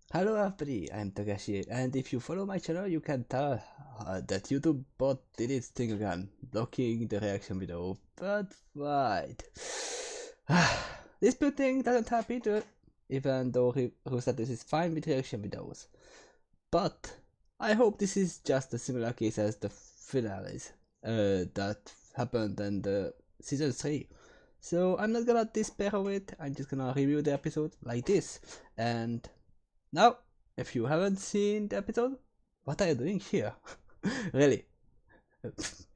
Hello everybody, I'm Takeshy, and if you follow my channel you can tell that YouTube bot did its thing again, blocking the reaction video, but right. This thing doesn't happen to even though Rooster Teeth is fine with reaction videos. But I hope this is just a similar case as the finales that happened in the season 3. So I'm not gonna despair of it, I'm just gonna review the episode like this. And now, if you haven't seen the episode, what are you doing here? Really?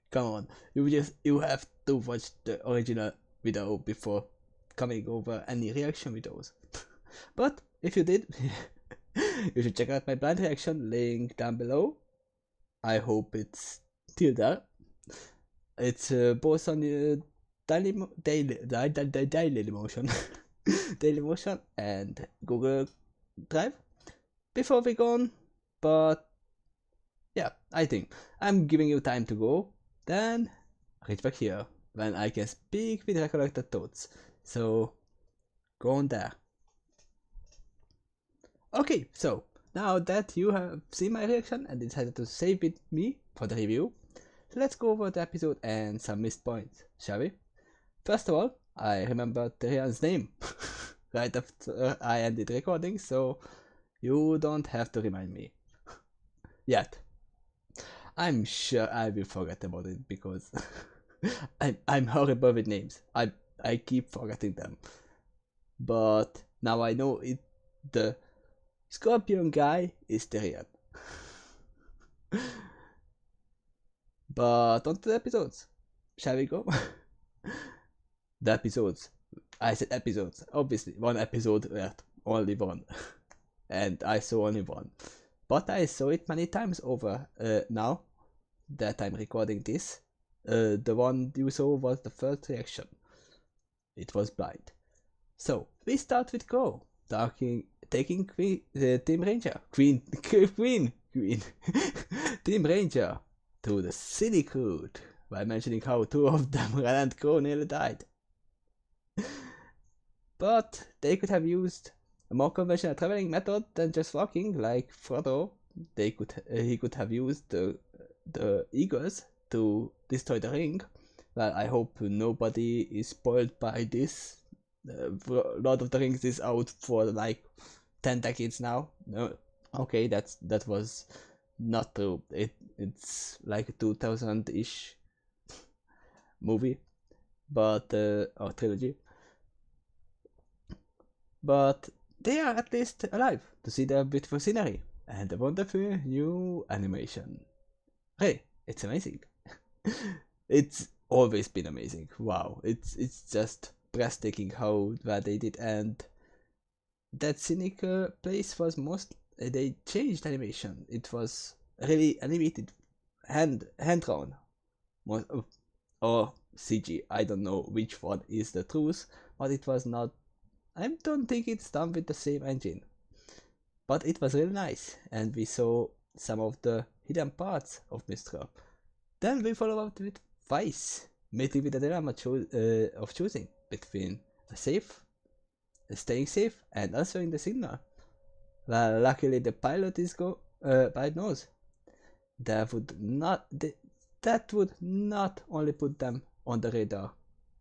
Come on, you have to watch the original video before coming over any reaction videos. But if you did, you should check out my blind reaction link down below. I hope it's still there. It's both on the Daily Motion, Daily Motion and Google Drive. Before we go on, but yeah, I think I'm giving you time to go, then reach back here when I can speak with recollected thoughts. So go on there. Okay, so now that you have seen my reaction and decided to save with me for the review, let's go over the episode and some missed points, shall we? First of all, I remembered Rian's name right after I ended recording, so you don't have to remind me yet. I'm sure I will forget about it because I'm horrible with names. I keep forgetting them. But now I know it. The Scorpion guy is Tyrion. But on to the episodes. Shall we go? The episodes. I said episodes. Obviously, one episode worth only one. And I saw only one. But I saw it many times over now that I'm recording this. The one you saw was the first reaction. It was blind. So we start with Go taking Team Ranger, Queen, Team Ranger to the scenic route by mentioning how two of them ran and Go nearly died. But they could have used a more conventional traveling method than just walking, like Frodo. He could have used the eagles to destroy the ring. Well, I hope nobody is spoiled by this. Lord of the Rings is out for like 10 decades now. No, okay, that was not true. It's like a 2000-ish movie, but or trilogy. But they are at least alive to see the beautiful scenery and the wonderful new animation. Hey, it's amazing. It's always been amazing. Wow, it's just breathtaking how well they did, and that scenic place was most they changed animation. It was really animated, hand drawn, or CG. I don't know which one is the truth, but it was not. I don't think it's done with the same engine, but it was really nice, and we saw some of the hidden parts of Mistral. Then we follow up with Vice, meeting with the dilemma of choosing between staying safe, and answering the signal. Well, luckily the pilot knows that would not only put them on the radar,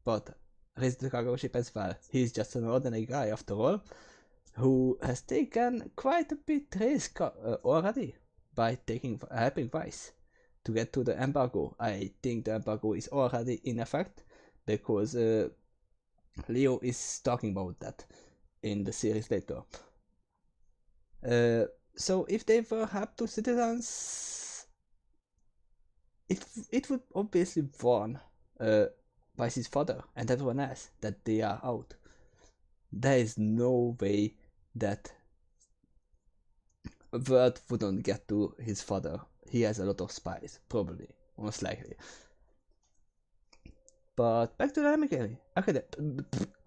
but raise the cargo ship as well. He's just an ordinary guy after all, who has taken quite a bit risk already by helping Vice to get to the embargo. I think the embargo is already in effect because Leo is talking about that in the series later. So if they were help to citizens, it would obviously warn Vice's father and everyone else that they are out. There is no way that word wouldn't get to his father. He has a lot of spies, probably, most likely. But back to the Academy. Okay,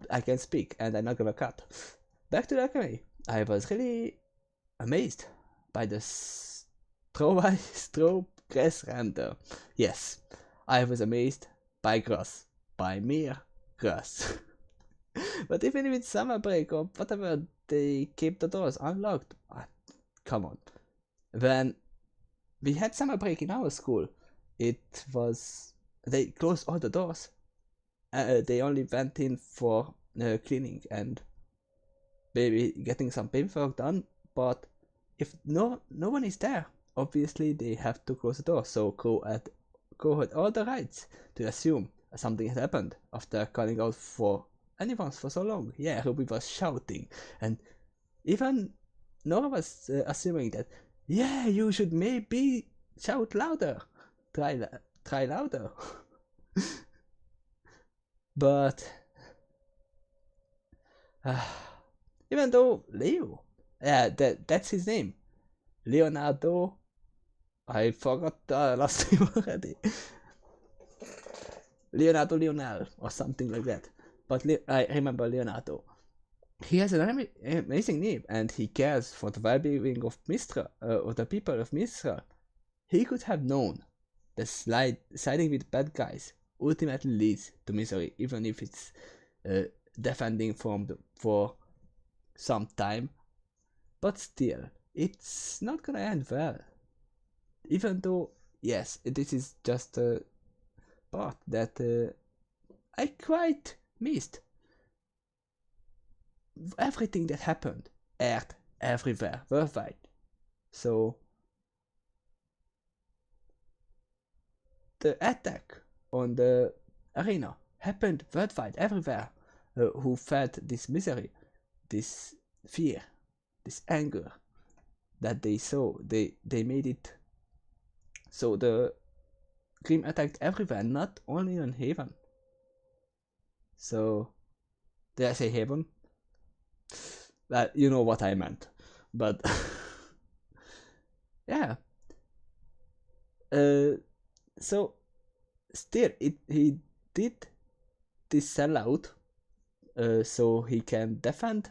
I can speak and I'm not gonna cut. Back to the Academy. I was really amazed by the strobe grass render. Yes, I was amazed by grass. By mere grass. But even with summer break or whatever, they keep the doors unlocked. come on. When we had summer break in our school, it was, they closed all the doors. They only went in for cleaning and maybe getting some paperwork done, but if no one is there, obviously they have to close the door. So Crow had all the rights to assume something had happened after calling out for anyone for so long. Yeah, Ruby was shouting, and even Nora was assuming that, yeah, you should maybe shout louder, try louder. But even though Leo, yeah, that's his name, Leonardo. I forgot the last name already. Leonardo Lionel or something like that. But I remember Leonardo. He has an amazing name, and he cares for the well-being of Mistra, or the people of Mistra. He could have known that siding with bad guys ultimately leads to misery, even if it's defending for some time. But still, it's not gonna end well. Even though, yes, this is just a part that I quite missed. Everything that happened aired everywhere, worldwide. So the attack on the arena happened worldwide, everywhere. Who felt this misery, this fear, this anger that they saw, they made it so the Grimm attacked everywhere, not only on Haven. So, did I say Haven? Well, you know what I meant. But, yeah. So, still, he did this sellout, so he can defend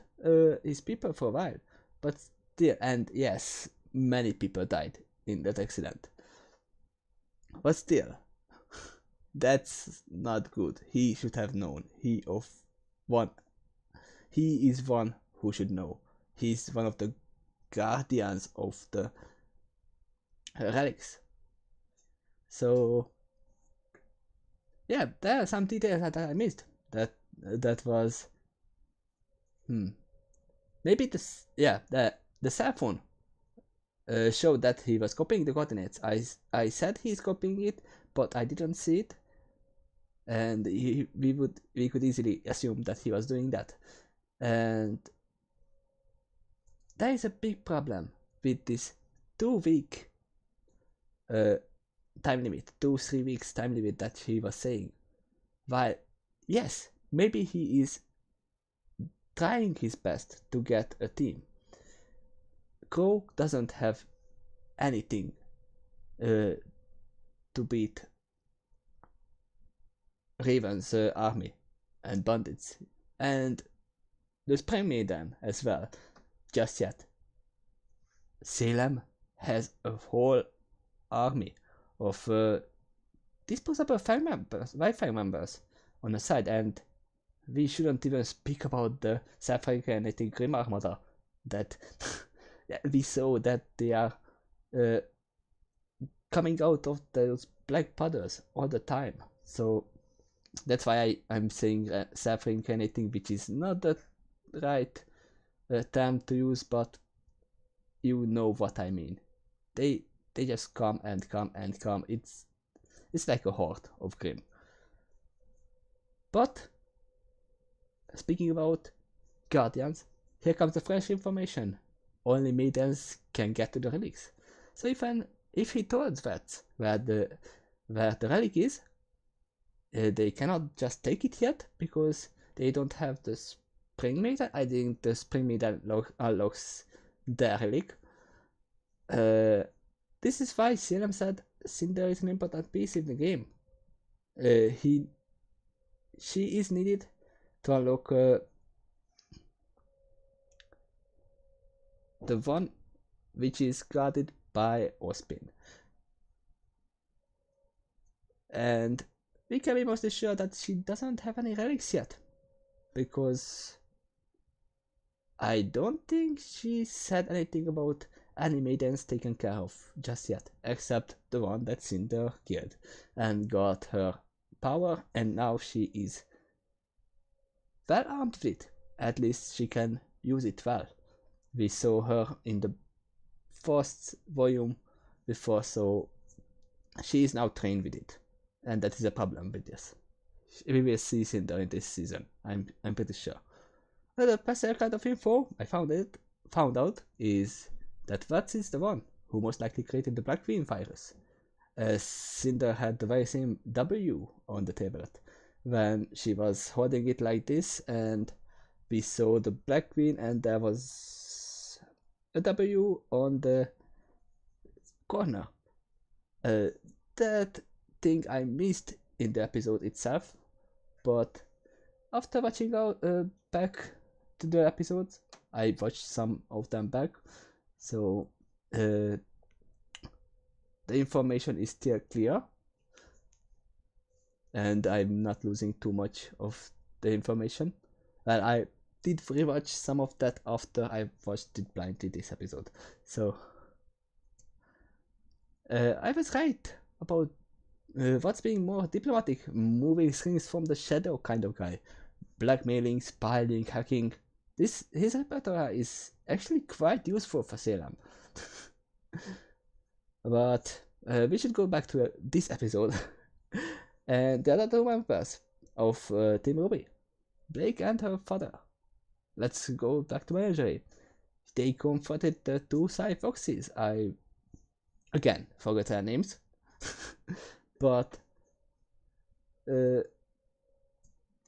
his people for a while. But still, and yes, many people died in that accident. But still, that's not good. He should have known. He is one who should know. He's one of the guardians of the relics. So yeah, there are some details that I missed. That was maybe the cell phone showed that he was copying the coordinates. I said he's copying it, but I didn't see it, and we could easily assume that he was doing that. And there is a big problem with this 2-week time limit, 2-3 weeks time limit that he was saying. While yes, maybe he is trying his best to get a team. Crow doesn't have anything to beat Raven's army and bandits, and the Spring Maiden as well, just yet. Salem has a whole army of disposable Wi-Fi members on the side, and we shouldn't even speak about the self-regenerating Grim Armada that we saw that they are coming out of those black puddles all the time. So that's why I'm saying self-reincarnating, which is not the right term to use, but you know what I mean. They just come and come and come. It's like a horde of Grimm. But speaking about Guardians, here comes the fresh information. Only maidens can get to the relics. So if he told vets where the relic is, they cannot just take it yet because they don't have the Spring Maiden. I think the Spring Maiden unlocks the relic. This is why Salem said Cinder is an important piece in the game. She is needed to unlock the one which is guarded by Ospin. And we can be mostly sure that she doesn't have any relics yet, because I don't think she said anything about any maidens taken care of just yet, except the one that Cinder killed and got her power, and now she is well armed with it. At least she can use it well. We saw her in the first volume before, so she is now trained with it, and that is a problem with this. We will see Cinder in this season. I'm pretty sure. Another personal kind of info I found out is that Watts is the one who most likely created the Black Queen virus. Cinder had the very same W on the tablet when she was holding it like this, and we saw the Black Queen, and there was a W on the corner. That thing I missed in the episode itself, but after watching out back to the episodes, I watched some of them back, so the information is still clear, and I'm not losing too much of the information. And I did rewatch some of that after I watched it blindly this episode, so I was right about what's being more diplomatic, moving things from the shadow kind of guy, blackmailing, spying, hacking. His repertoire is actually quite useful for Salem. But we should go back to this episode and the other two members of Team RWBY, Blake and her father. Let's go back to Menagerie. They confronted the two side foxes. I again forgot their names, but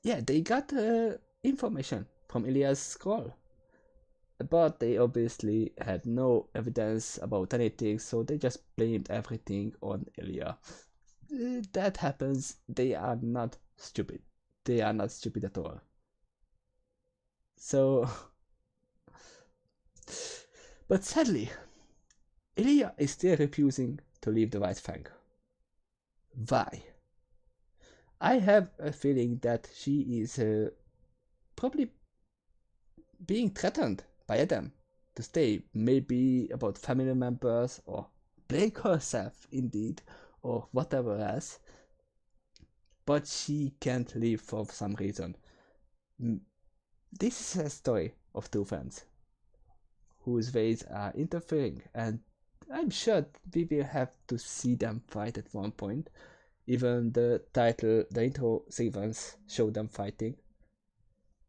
yeah, they got information from Ilya's scroll, but they obviously had no evidence about anything, so they just blamed everything on Ilya. That happens. They are not stupid. They are not stupid at all. So, but sadly, Ilya is still refusing to leave the White Fang. Why? I have a feeling that she is probably being threatened by Adam to stay, maybe about family members or Blake herself indeed, or whatever else, but she can't leave for some reason. This is a story of two friends whose ways are interfering, and I'm sure we will have to see them fight at one point. Even the intro sequence showed them fighting.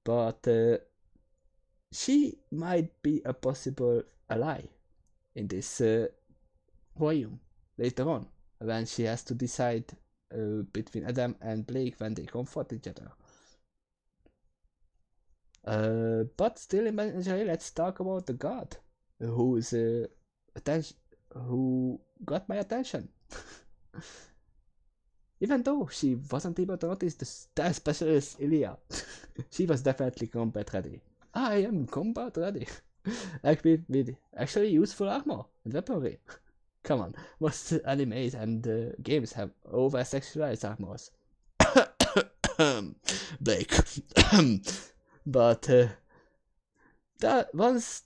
But she might be a possible ally in this volume later on, when she has to decide between Adam and Blake when they confront each other. But still in Menagerie, let's talk about the god who got my attention. Even though she wasn't able to notice the star specialist Ilya, she was definitely combat ready. I am combat ready. Like with actually useful armor and weaponry. Come on, most animes and games have over-sexualized armors. Blake. But that once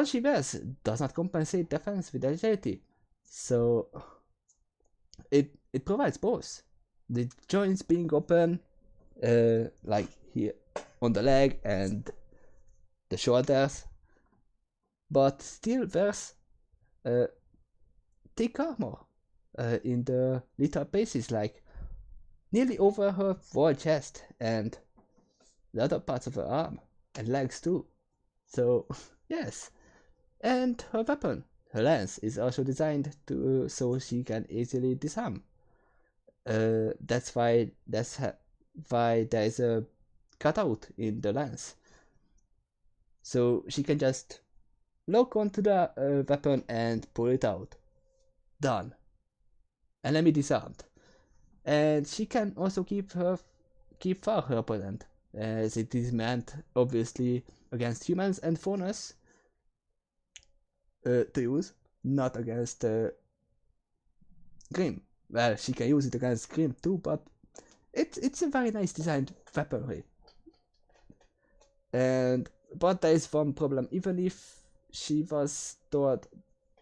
she wears does not compensate defense with agility. So it provides both. The joints being open, like here on the leg and the shoulders, but still wears thick armor in the little places, like nearly over her whole chest and the other parts of her arm and legs too. So yes, and her weapon, her lance, is also designed to so she can easily disarm. That's why there is a cutout in the lance, so she can just lock onto the weapon and pull it out. Done. Enemy disarmed. And she can also keep far her opponent, as it is meant obviously against humans and faunus to use, not against Grim. Well, she can use it against Grim too, but it's a very nice designed weaponry. But there is one problem. Even if she was told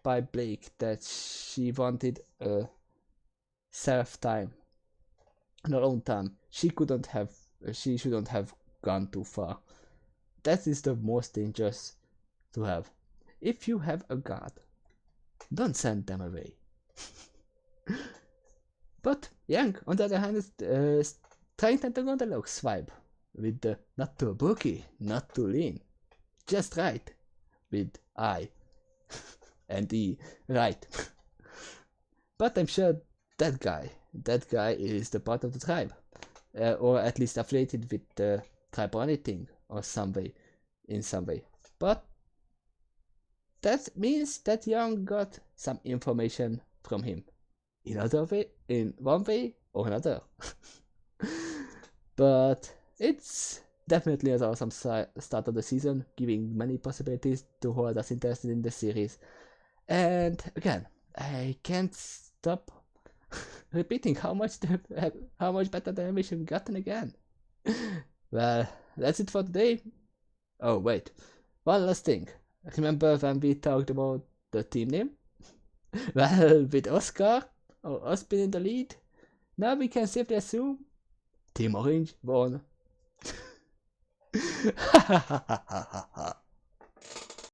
by Blake that she wanted a self time, an alone time. She shouldn't have gone too far. That is the most dangerous to have. If you have a god, don't send them away. But Yang, on the other hand, is trying to go on the low swipe with the not too bulky, not too lean, just right with I and E, right. But I'm sure that guy is the part of the tribe, or at least affiliated with the tribe or anything, or in some way. But that means that Young got some information from him, in one way or another. But it's definitely an awesome start of the season, giving many possibilities to hold us interested in the series. And again, I can't stop repeating how much better the animation gotten again. Well, that's it for today. Oh wait, one last thing. Remember when we talked about the team name? Well, with Oscar or Ospin in the lead, now we can safely assume Team Orange won.